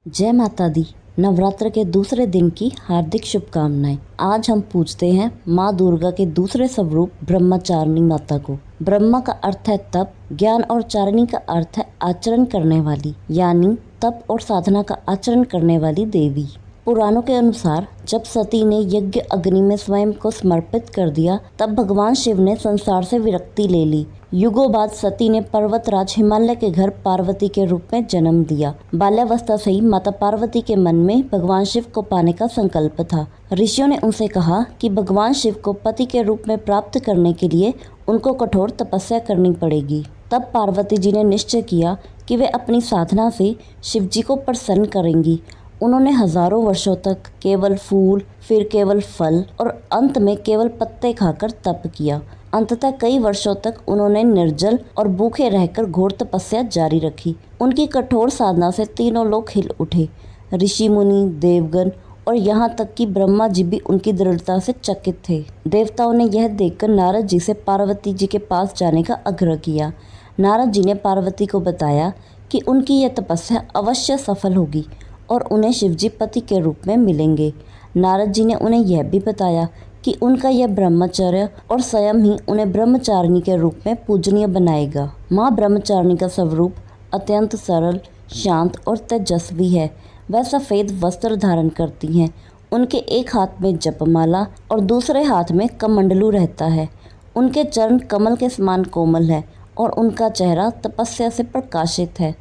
जय माता दी। नवरात्र के दूसरे दिन की हार्दिक शुभकामनाएं। आज हम पूजते हैं माँ दुर्गा के दूसरे स्वरूप ब्रह्मचारिणी माता को। ब्रह्मा का अर्थ है तप, ज्ञान और चारिणी का अर्थ है आचरण करने वाली, यानी तप और साधना का आचरण करने वाली देवी। पुराणों के अनुसार जब सती ने यज्ञ अग्नि में स्वयं को समर्पित कर दिया, तब भगवान शिव ने संसार से विरक्ति ले ली। युगों बाद सती ने पर्वतराज हिमालय के घर पार्वती के रूप में जन्म दिया। बाल्यावस्था से ही माता पार्वती के मन में भगवान शिव को पाने का संकल्प था। ऋषियों ने उनसे कहा कि भगवान शिव को पति के रूप में प्राप्त करने के लिए उनको कठोर तपस्या करनी पड़ेगी। तब पार्वती जी ने निश्चय किया कि वे अपनी साधना से शिव जी को प्रसन्न करेंगी। उन्होंने हजारों वर्षों तक केवल फूल, फिर केवल फल और अंत में केवल पत्ते खाकर तप किया। अंततः कई वर्षों तक उन्होंने निर्जल और भूखे रहकर घोर तपस्या जारी रखी। उनकी कठोर साधना से तीनों लोग हिल उठे। ऋषि मुनि, देवगण और यहाँ तक कि ब्रह्मा जी भी उनकी दृढ़ता से चकित थे। देवताओं ने यह देखकर नारद जी से पार्वती जी के पास जाने का आग्रह किया। नारद जी ने पार्वती को बताया कि उनकी यह तपस्या अवश्य सफल होगी और उन्हें शिवजी पति के रूप में मिलेंगे। नारद जी ने उन्हें यह भी बताया कि उनका यह ब्रह्मचर्य और स्वयं ही उन्हें ब्रह्मचारिणी के रूप में पूजनीय बनाएगा। माँ ब्रह्मचारिणी का स्वरूप अत्यंत सरल, शांत और तेजस्वी है। वह सफ़ेद वस्त्र धारण करती हैं। उनके एक हाथ में जपमाला और दूसरे हाथ में कमंडलू रहता है। उनके चरण कमल के समान कोमल है और उनका चेहरा तपस्या से प्रकाशित है।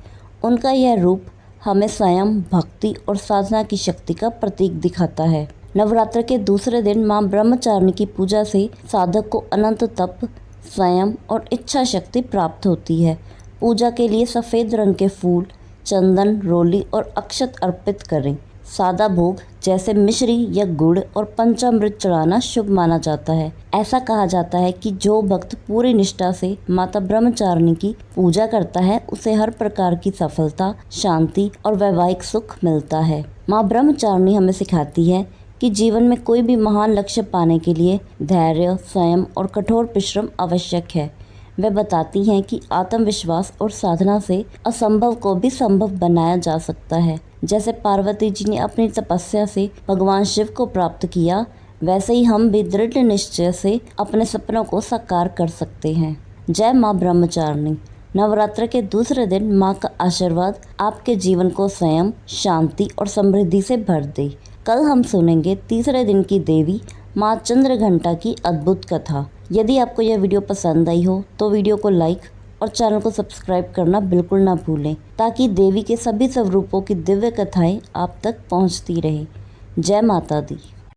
उनका यह रूप हमें स्वयं भक्ति और साधना की शक्ति का प्रतीक दिखाता है। नवरात्र के दूसरे दिन मां ब्रह्मचारिणी की पूजा से साधक को अनंत तप, संयम और इच्छा शक्ति प्राप्त होती है। पूजा के लिए सफ़ेद रंग के फूल, चंदन, रोली और अक्षत अर्पित करें। सादा भोग जैसे मिश्री या गुड़ और पंचामृत चढ़ाना शुभ माना जाता है। ऐसा कहा जाता है कि जो भक्त पूरी निष्ठा से माता ब्रह्मचारिणी की पूजा करता है, उसे हर प्रकार की सफलता, शांति और वैवाहिक सुख मिलता है। माँ ब्रह्मचारिणी हमें सिखाती है कि जीवन में कोई भी महान लक्ष्य पाने के लिए धैर्य, संयम और कठोर परिश्रम आवश्यक है। वे बताती हैं कि आत्मविश्वास और साधना से असंभव को भी संभव बनाया जा सकता है। जैसे पार्वती जी ने अपनी तपस्या से भगवान शिव को प्राप्त किया, वैसे ही हम भी दृढ़ निश्चय से अपने सपनों को साकार कर सकते हैं। जय माँ ब्रह्मचारिणी। नवरात्र के दूसरे दिन माँ का आशीर्वाद आपके जीवन को संयम, शांति और समृद्धि से भर दे। कल हम सुनेंगे तीसरे दिन की देवी माँ चंद्रघंटा की अद्भुत कथा। यदि आपको यह वीडियो पसंद आई हो तो वीडियो को लाइक और चैनल को सब्सक्राइब करना बिल्कुल ना भूलें, ताकि देवी के सभी स्वरूपों की दिव्य कथाएं आप तक पहुंचती रहे। जय माता दी।